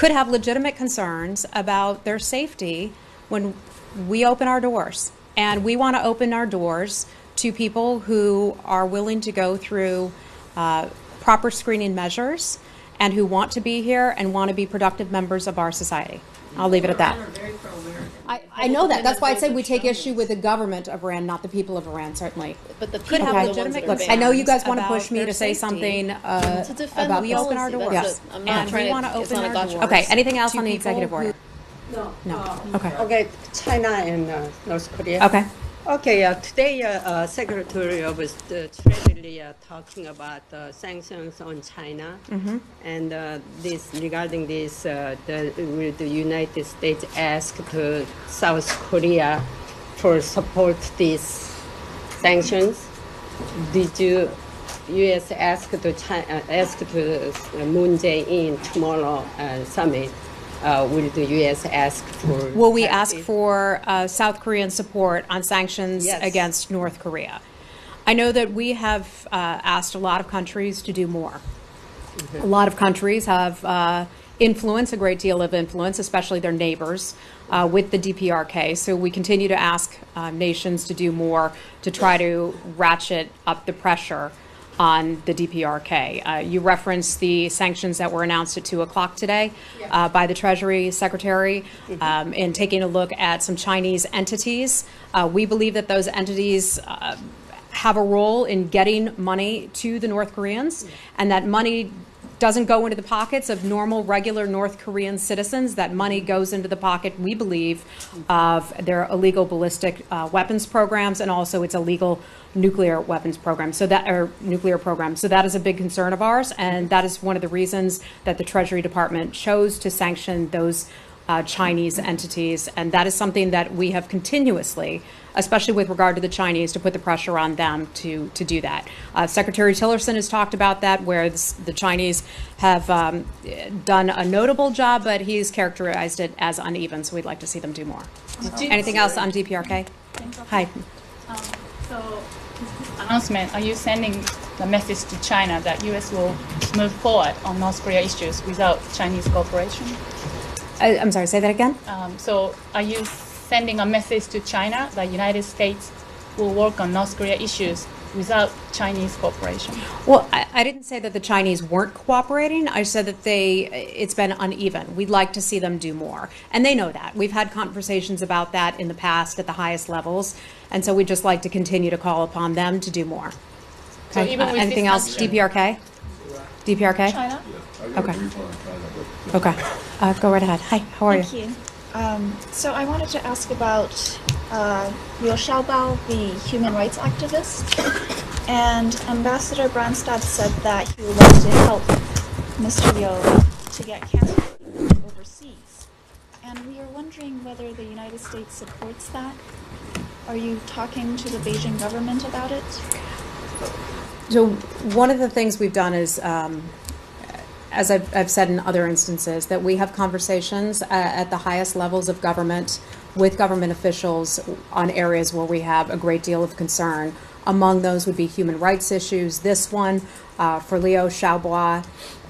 could have legitimate concerns about their safety when we open our doors. And we want to open our doors to people who are willing to go through proper screening measures and who want to be here and want to be productive members of our society. I'll leave it at that. I know that. That's why I said we take issue with the government of Iran, not the people of Iran, certainly. But the Could people have are the ones legitimate that are Look, I know you guys banned. want to push me to say something To defend about the we open our policy. doors. That's it. I'm not And trying we to- want to it's open not a our gotcha. doors. Okay, anything else to on the people executive who- order? No. Okay. Okay, China and North Korea. Okay. Okay, today Secretary of the Treasury talking about sanctions on China, and this regarding this, will the United States ask to South Korea for support these sanctions? Did you U.S. ask to Moon Jae-in tomorrow summit? Will the U.S. ask for? Will we ask for South Korean support on sanctions Yes. against North Korea? I know that we have asked a lot of countries to do more. A lot of countries have influence, a great deal of influence, especially their neighbors, with the DPRK. So we continue to ask nations to do more to try to ratchet up the pressure on the DPRK. You referenced the sanctions that were announced at 2 o'clock today by the Treasury Secretary in taking a look at some Chinese entities. We believe that those entities have a role in getting money to the North Koreans, and that money doesn't go into the pockets of normal, regular North Korean citizens. That money goes into the pocket, we believe, of their illegal ballistic weapons programs and also its illegal nuclear weapons program. So that, or nuclear program. So that is a big concern of ours, and that is one of the reasons that the Treasury Department chose to sanction those Chinese entities. And that is something that we have continuously, especially with regard to the Chinese, to put the pressure on them to do that. Secretary Tillerson has talked about that, where the Chinese have done a notable job, but he's characterized it as uneven, so we'd like to see them do more. Anything else on DPRK? Hi. So, this announcement, are you sending the message to China that U.S. will move forward on North Korea issues without Chinese cooperation? I'm sorry, say that again? So, are you sending a message to China that United States will work on North Korea issues without Chinese cooperation? Well, I didn't say that the Chinese weren't cooperating. I said that it's been uneven. We'd like to see them do more. And they know that. We've had conversations about that in the past at the highest levels. And so we'd just like to continue to call upon them to do more. So Okay. even with Anything this else? action- DPRK? DPRK? China? Okay. Okay. Go right ahead. Hi, how are you? Thank you. So I wanted to ask about Liu Xiaobao, the human rights activist. And Ambassador Branstad said that he would like to help Mr. Liu to get cancer treatment overseas. And we are wondering whether the United States supports that. Are you talking to the Beijing government about it? So one of the things we've done is, as I've said in other instances, that we have conversations at the highest levels of government with government officials on areas where we have a great deal of concern. Among those would be human rights issues. This one for Liu Xiaobao,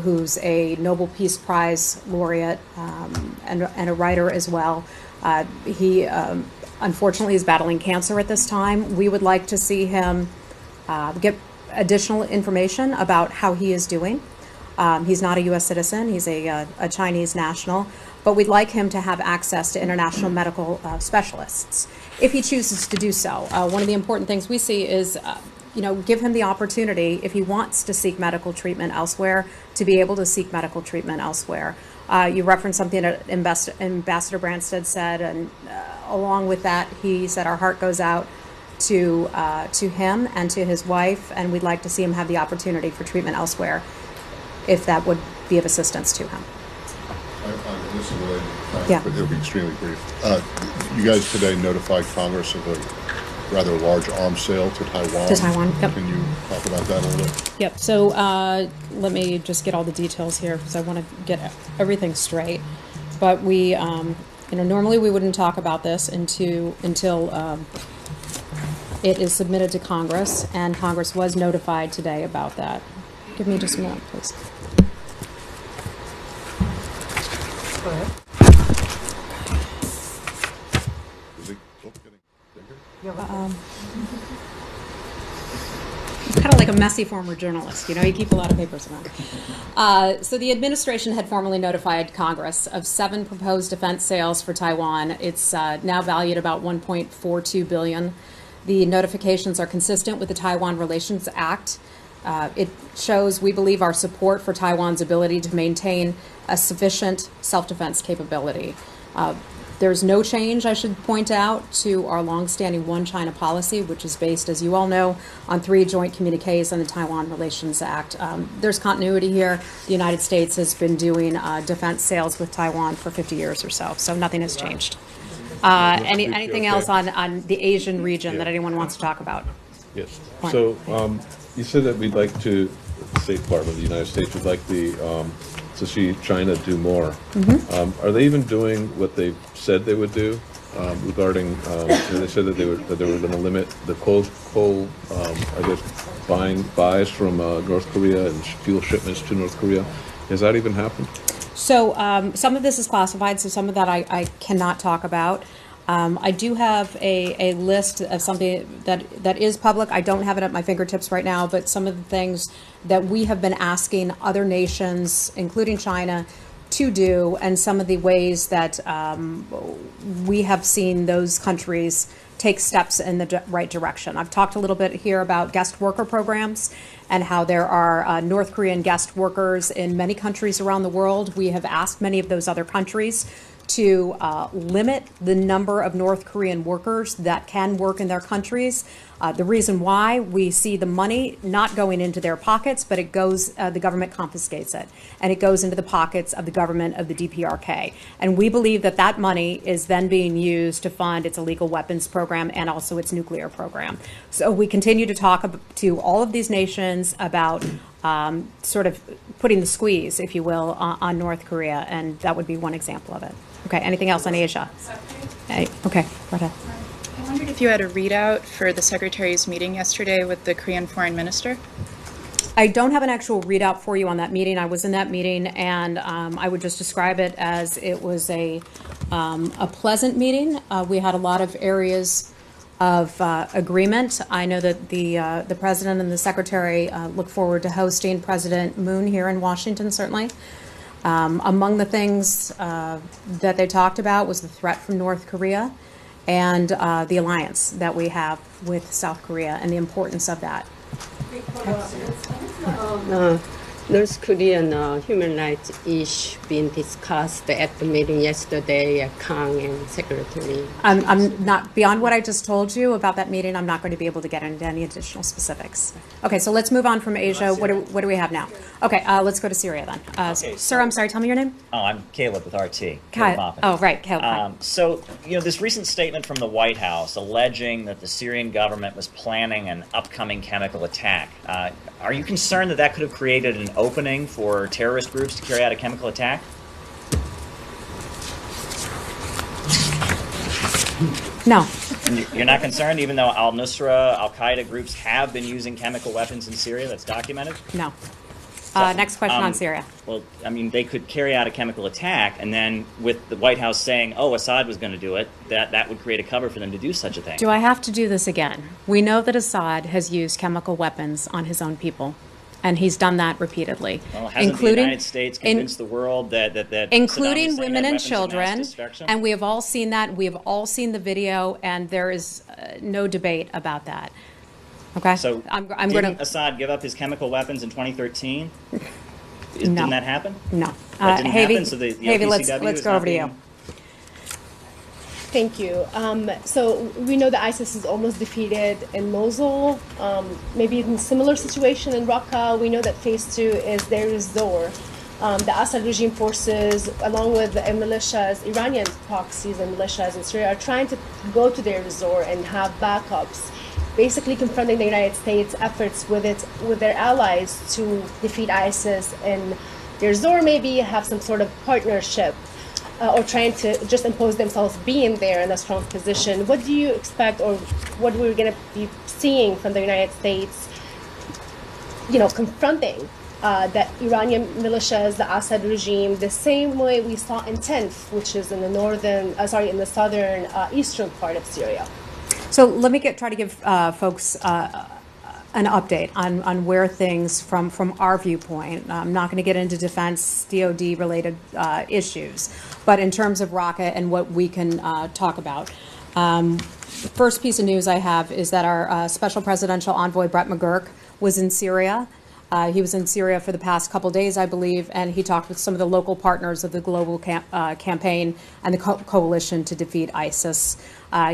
who's a Nobel Peace Prize laureate and a writer as well. He unfortunately is battling cancer at this time. We would like to see him get additional information about how he is doing. He's not a U.S. citizen. He's a Chinese national. But we'd like him to have access to international medical specialists if he chooses to do so. One of the important things we see is, give him the opportunity, if he wants to seek medical treatment elsewhere, to be able to seek medical treatment elsewhere. You referenced something that Ambassador Branstad said, and along with that, he said our heart goes out to him and to his wife, and we'd like to see him have the opportunity for treatment elsewhere, if that would be of assistance to him. This is related, Yeah. but it'll be extremely brief. You guys today notified Congress of a rather large arms sale to Taiwan. To Taiwan, yep. Can you talk about that a little bit? Yep. So let me just get all the details here because I want to get everything straight. But we, normally we wouldn't talk about this until it is submitted to Congress, and Congress was notified today about that. Give me just a moment, please. Is it book getting bigger? Kind of like a messy former journalist, you know, you keep a lot of papers around. So the administration had formally notified Congress of 7 proposed defense sales for Taiwan. It's now valued about $1.42 billion. The notifications are consistent with the Taiwan Relations Act. It shows, we believe, our support for Taiwan's ability to maintain a sufficient self-defense capability. There's no change, I should point out, to our longstanding One China policy, which is based, as you all know, on 3 joint communiques on the Taiwan Relations Act. There's continuity here. The United States has been doing defense sales with Taiwan for 50 years or so nothing has changed. Anything else on the Asian region that anyone wants to talk about? Yes. Fine. So you said that we'd like to, the State Department of the United States would like to see China do more. Are they even doing what they said they would do regarding? They said that they were going to limit the coal I guess buys from North Korea and fuel shipments to North Korea. Has that even happened? So some of this is classified, so some of that I cannot talk about. I do have a list of something that is public. I don't have it at my fingertips right now, but some of the things that we have been asking other nations, including China, to do, and some of the ways that we have seen those countries take steps in the right direction. I've talked a little bit here about guest worker programs and how there are North Korean guest workers in many countries around the world. We have asked many of those other countries to limit the number of North Korean workers that can work in their countries. The reason why, we see the money not going into their pockets, but it goes, the government confiscates it, and it goes into the pockets of the government of the DPRK. And we believe that that money is then being used to fund its illegal weapons program and also its nuclear program. So we continue to talk to all of these nations about sort of putting the squeeze, if you will, on North Korea, and that would be one example of it. Okay, anything else on Asia? Okay, go ahead. I wondered if you had a readout for the Secretary's meeting yesterday with the Korean Foreign Minister? I don't have an actual readout for you on that meeting. I was in that meeting, and I would just describe it as it was a pleasant meeting. We had a lot of areas of agreement. I know that the President and the Secretary look forward to hosting President Moon here in Washington, certainly. Among the things that they talked about was the threat from North Korea and the alliance that we have with South Korea and the importance of that. North Korean human rights issue being discussed at the meeting yesterday, Kang and Secretary. I'm not, beyond what I just told you about that meeting, I'm not going to be able to get into any additional specifics. Okay, so let's move on from Asia. What do we have now? Okay, let's go to Syria then. Okay, sir, I'm sorry, tell me your name. Oh, I'm Caleb with RT. Oh, right, Caleb. So, this recent statement from the White House alleging that the Syrian government was planning an upcoming chemical attack. Are you concerned that that could have created an opening for terrorist groups to carry out a chemical attack? No. You're not concerned, even though al-Nusra, al-Qaeda groups have been using chemical weapons in Syria? That's documented? No. Next question on Syria. Well, I mean, they could carry out a chemical attack, and then with the White House saying, oh, Assad was going to do it, that would create a cover for them to do such a thing. Do I have to do this again? We know that Assad has used chemical weapons on his own people, and he's done that repeatedly. Well, hasn't the United States convinced the world that including Saddam Hussein women had and weapons of mass children, destruction? and we have all seen that. We have all seen the video, and there is no debate about that. Okay, So I'm didn't going to. Assad give up his chemical weapons in 2013? No. Didn't that happen? No, That didn't happen, Havy, so the Havy, OPCW let's is go not over to you. being- Thank you. So we know that ISIS is almost defeated in Mosul, maybe in a similar situation in Raqqa. We know that phase 2 is Deir ez-Zor. The Assad regime forces, along with the militias, Iranian proxies and militias in Syria, are trying to go to Deir ez-Zor and have backups, basically confronting the United States' efforts with their allies to defeat ISIS and Deir ez-Zor, maybe have some sort of partnership. Or trying to just impose themselves being there in a strong position. What do you expect, or what we're going to be seeing from the United States, confronting that Iranian militias, the Assad regime, the same way we saw in Tenf, which is in the in the southern eastern part of Syria. So let me try to give folks an update on where things from our viewpoint. I'm not going to get into defense DoD related issues, but in terms of Raqqa and what we can talk about. The first piece of news I have is that our Special Presidential Envoy Brett McGurk was in Syria. He was in Syria for the past couple days, I believe, and he talked with some of the local partners of the global campaign and the coalition to defeat ISIS.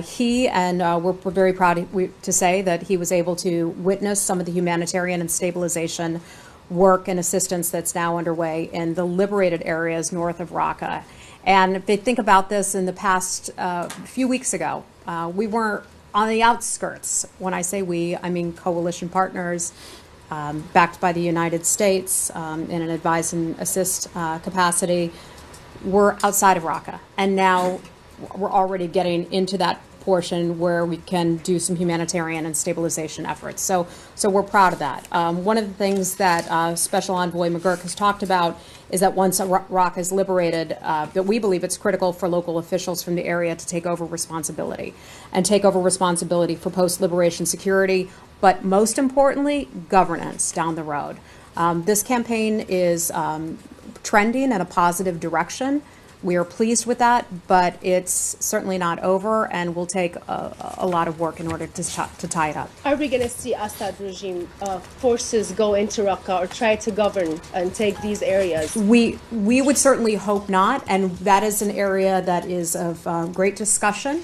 He and we're very proud to say that he was able to witness some of the humanitarian and stabilization work and assistance that's now underway in the liberated areas north of Raqqa. And if they think about this, in the past few weeks ago, we were on the outskirts. When I say we, I mean coalition partners, backed by the United States in an advise and assist capacity. We're outside of Raqqa, and now we're already getting into that portion where we can do some humanitarian and stabilization efforts. So we're proud of that. One of the things that Special Envoy McGurk has talked about is that once Raqqa is liberated, that we believe it's critical for local officials from the area to take over responsibility for post-liberation security, but most importantly, governance down the road. This campaign is trending in a positive direction. We are pleased with that, but it's certainly not over, and will take a lot of work in order to tie it up. Are we going to see Assad regime forces go into Raqqa or try to govern and take these areas? We would certainly hope not, and that is an area that is of great discussion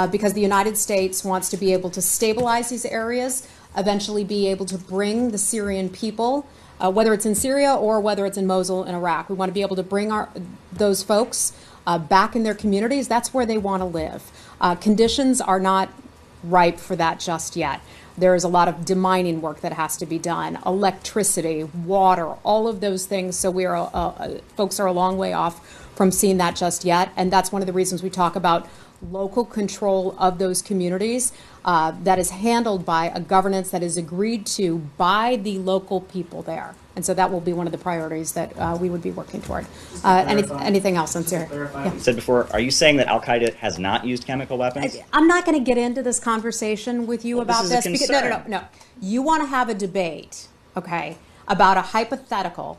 because the United States wants to be able to stabilize these areas, eventually be able to bring the Syrian people, whether it's in Syria or whether it's in Mosul in Iraq. We want to be able to bring those folks back in their communities. That's where they want to live. Conditions are not ripe for that just yet. There is a lot of demining work that has to be done, electricity, water, all of those things. So folks are a long way off from seeing that just yet. And that's one of the reasons we talk about local control of those communities that is handled by a governance that is agreed to by the local people there. And so that will be one of the priorities that we would be working toward. Anything else on Syria? Yeah. You said before, are you saying that Al-Qaeda has not used chemical weapons? I'm not going to get into this conversation with you about this. Because, no. You want to have a debate, okay, about a hypothetical.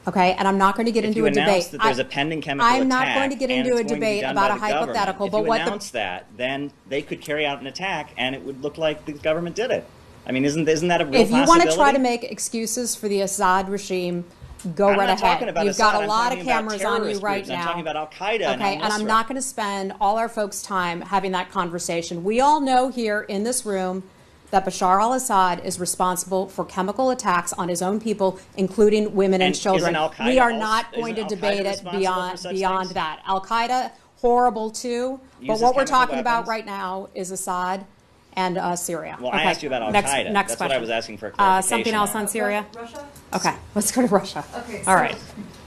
Okay, and I'm not going to get into a debate. If you announce that there's a pending chemical attack, I'm not going to get into a debate about a hypothetical. But if you announce that, then they could carry out an attack, and it would look like the government did it. I mean, isn't that a real possibility? If you want to try to make excuses for the Assad regime, go right ahead. You've got a lot of cameras on you right now. I'm talking about Al-Qaeda. Okay, and I'm not going to spend all our folks' time having that conversation. We all know here in this room that Bashar al-Assad is responsible for chemical attacks on his own people, including women and children. We are not going to debate it beyond that. Al-Qaeda, horrible too, but what we're talking about right now is Assad and Syria. Well, I asked you about Al-Qaeda. Next That's question. what I was asking for clarification. Something else on Syria? Russia? Okay, let's go to Russia. Okay. All right.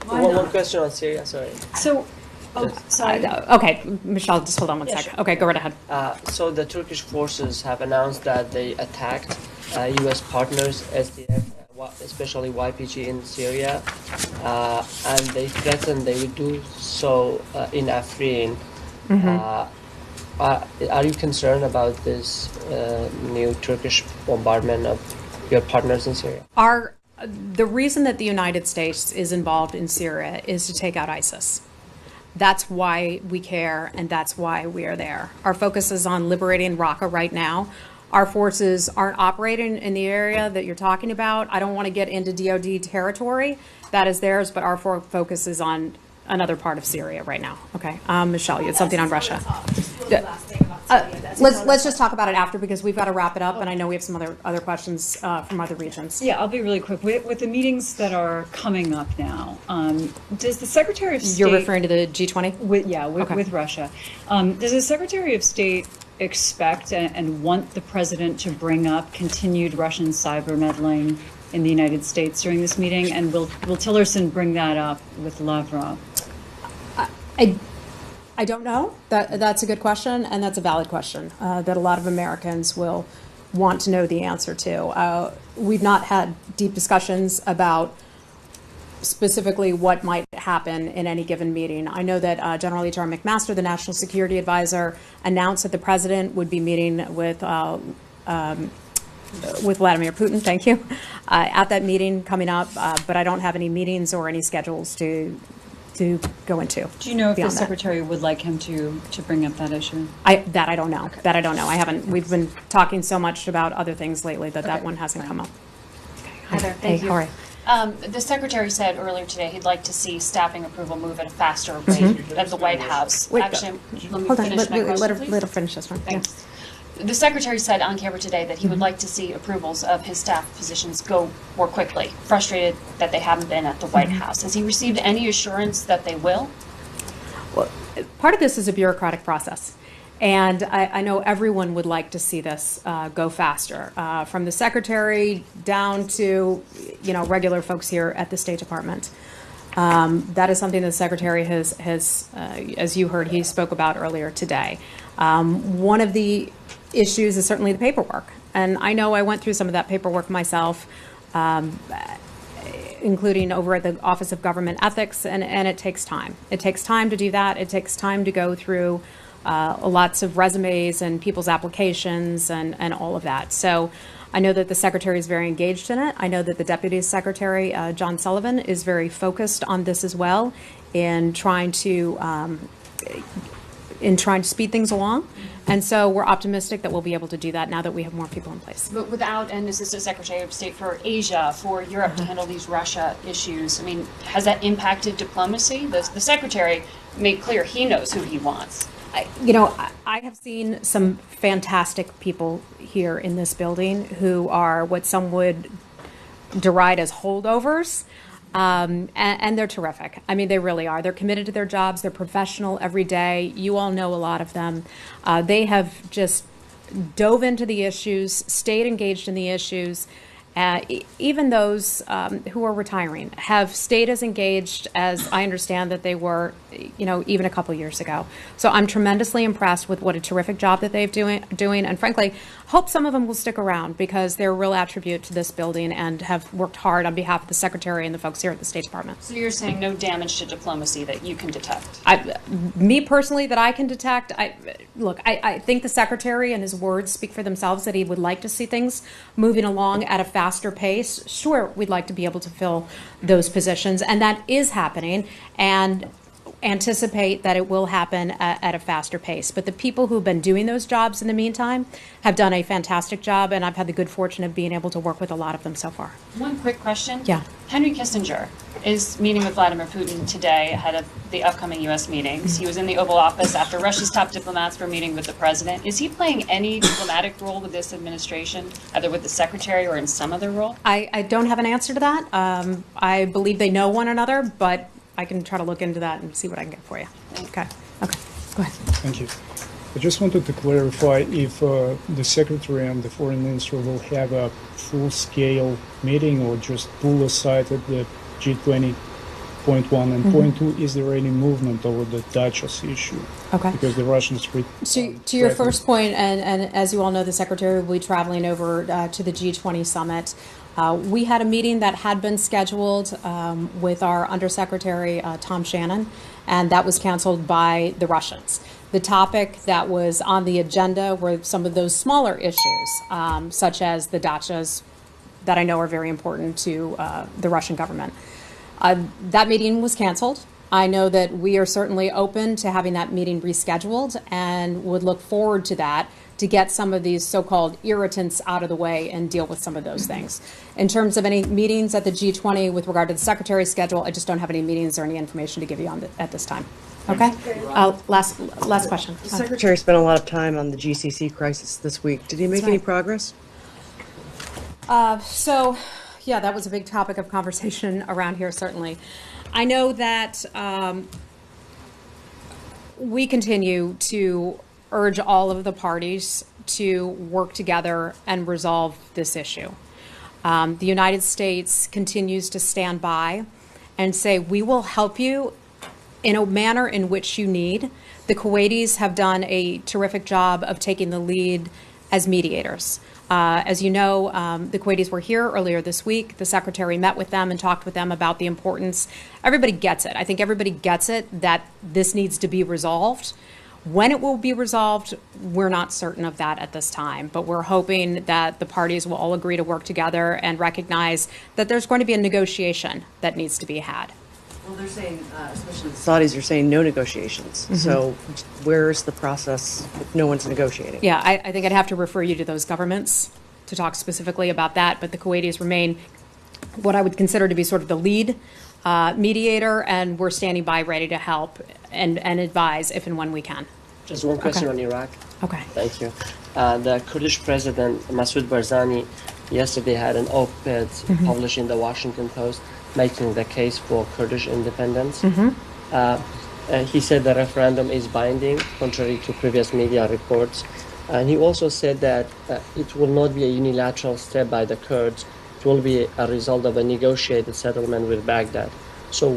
One question on Syria, sorry. So, sorry. Okay, Michelle, just hold on one second. Sure. Okay, go right ahead. So the Turkish forces have announced that they attacked U.S. partners, SDF, especially YPG in Syria, and they threatened they would do so in Afrin. Are you concerned about this new Turkish bombardment of your partners in Syria? The reason that the United States is involved in Syria is to take out ISIS. That's why we care, and that's why we are there. Our focus is on liberating Raqqa right now. Our forces aren't operating in the area that you're talking about. I don't want to get into DoD territory. That is theirs, but our focus is on another part of Syria right now. Okay, Michelle, you had something on Russia. Let's just talk about it after, because we've got to wrap it up, and I know we have some other questions from other regions. Yeah, I'll be really quick. With the meetings that are coming up now, does the Secretary of State... You're referring to the G20? With Russia. Does the Secretary of State expect and want the President to bring up continued Russian cyber meddling in the United States during this meeting? And will Tillerson bring that up with Lavrov? I don't know. That's a good question, and that's a valid question that a lot of Americans will want to know the answer to. We've not had deep discussions about specifically what might happen in any given meeting. I know that General H.R. McMaster, the National Security Advisor, announced that the president would be meeting with Vladimir Putin, thank you, at that meeting coming up, but I don't have any meetings or any schedules to go into. Do you know if the beyond that. secretary would like him to bring up that issue? I don't know. Okay. That I don't know. I haven't. We've been talking so much about other things lately that that one hasn't come up. Heather, Hey, thank you. how are you? The secretary said earlier today he'd like to see staffing approval move at a faster rate at the White House. Wait, Actually, let me Hold on. finish my question, please. Let her finish this one. Thanks. The secretary said on camera today that he would like to see approvals of his staff positions go more quickly, frustrated that they haven't been at the White House. Has he received any assurance that they will? Well, part of this is a bureaucratic process. And I know everyone would like to see this go faster, from the secretary down to, regular folks here at the State Department. That is something the secretary has as you heard, he spoke about earlier today. One of the issues is certainly the paperwork. And I know I went through some of that paperwork myself, including over at the Office of Government Ethics, and it takes time. It takes time to do that. It takes time to go through lots of resumes and people's applications and all of that. So I know that the secretary is very engaged in it. I know that the deputy secretary, John Sullivan, is very focused on this as well in trying to speed things along. And so we're optimistic that we'll be able to do that now that we have more people in place. But without an assistant secretary of state for Asia, for Europe to handle these Russia issues, I mean, has that impacted diplomacy? The secretary made clear he knows who he wants. I have seen some fantastic people here in this building who are what some would deride as holdovers. And they're terrific. I mean, they really are. They're committed to their jobs. They're professional every day. You all know a lot of them. They have just dove into the issues, stayed engaged in the issues. Even those who are retiring have stayed as engaged as I understand that they were, even a couple years ago. So I'm tremendously impressed with what a terrific job that they've doing, and frankly, hope some of them will stick around because they're a real attribute to this building and have worked hard on behalf of the secretary and the folks here at the State Department. So you're saying no damage to diplomacy that you can detect? Me personally, that I can detect, I think the secretary and his words speak for themselves, that he would like to see things moving along at a faster pace. Sure, we'd like to be able to fill those positions, and that is happening, and anticipate that it will happen at a faster pace. But the people who've been doing those jobs in the meantime have done a fantastic job, and I've had the good fortune of being able to work with a lot of them so far. One quick question. Yeah. Henry Kissinger is meeting with Vladimir Putin today ahead of the upcoming U.S. meetings. He was in the Oval Office after Russia's top diplomats were meeting with the president. Is he playing any diplomatic role with this administration, either with the secretary or in some other role? I don't have an answer to that. I believe they know one another, but I can try to look into that and see what I can get for you. Okay. Go ahead. Thank you. I just wanted to clarify if the Secretary and the Foreign Minister will have a full-scale meeting or just pull aside at the G20 point one and point two. Is there any movement over the Duchess issue? Okay. Because the Russians... To your first point, and as you all know, the Secretary will be traveling over to the G20 summit. We had a meeting that had been scheduled with our Undersecretary, Tom Shannon, and that was canceled by the Russians. The topic that was on the agenda were some of those smaller issues, such as the dachas that I know are very important to the Russian government. That meeting was canceled. I know that we are certainly open to having that meeting rescheduled and would look forward to that to get some of these so-called irritants out of the way and deal with some of those things. In terms of any meetings at the G20 with regard to the Secretary's schedule, I just don't have any meetings or any information to give you on at this time. Okay? Last question. The Secretary spent a lot of time on the GCC crisis this week. Did he make any progress? Yeah, that was a big topic of conversation around here, certainly. I know that we continue to urge all of the parties to work together and resolve this issue. The United States continues to stand by and say, we will help you in a manner in which you need. The Kuwaitis have done a terrific job of taking the lead as mediators. As you know, the Kuwaitis were here earlier this week. The secretary met with them and talked with them about the importance. Everybody gets it. I think everybody gets it that this needs to be resolved. When it will be resolved, we're not certain of that at this time, but we're hoping that the parties will all agree to work together and recognize that there's going to be a negotiation that needs to be had. Well, they're saying, especially the Saudis are saying no negotiations. So where's the process if no one's negotiating? Yeah, I think I'd have to refer you to those governments to talk specifically about that, but the Kuwaitis remain what I would consider to be sort of the lead mediator, and we're standing by ready to help and advise if and when we can. Just one question on Iraq. Okay. Thank you. The Kurdish president, Masoud Barzani, yesterday had an op-ed published in the Washington Post making the case for Kurdish independence. He said the referendum is binding, contrary to previous media reports. And he also said that it will not be a unilateral step by the Kurds. It will be a result of a negotiated settlement with Baghdad. So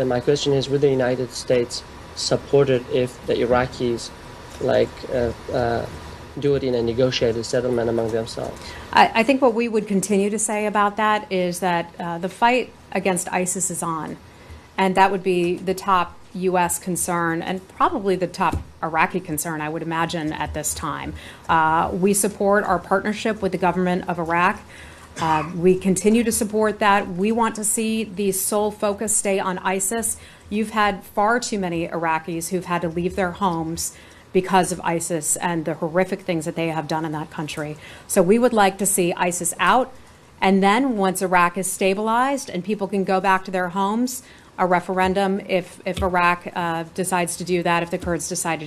my question is, would the United States support it if the Iraqis do it in a negotiated settlement among themselves? I think what we would continue to say about that is that the fight against ISIS is on, and that would be the top U.S. concern and probably the top Iraqi concern, I would imagine, at this time. We support our partnership with the government of Iraq. We continue to support that. We want to see the sole focus stay on ISIS. You've had far too many Iraqis who've had to leave their homes because of ISIS and the horrific things that they have done in that country. So we would like to see ISIS out, and then once Iraq is stabilized and people can go back to their homes, a referendum if Iraq decides to do that, if the Kurds decide to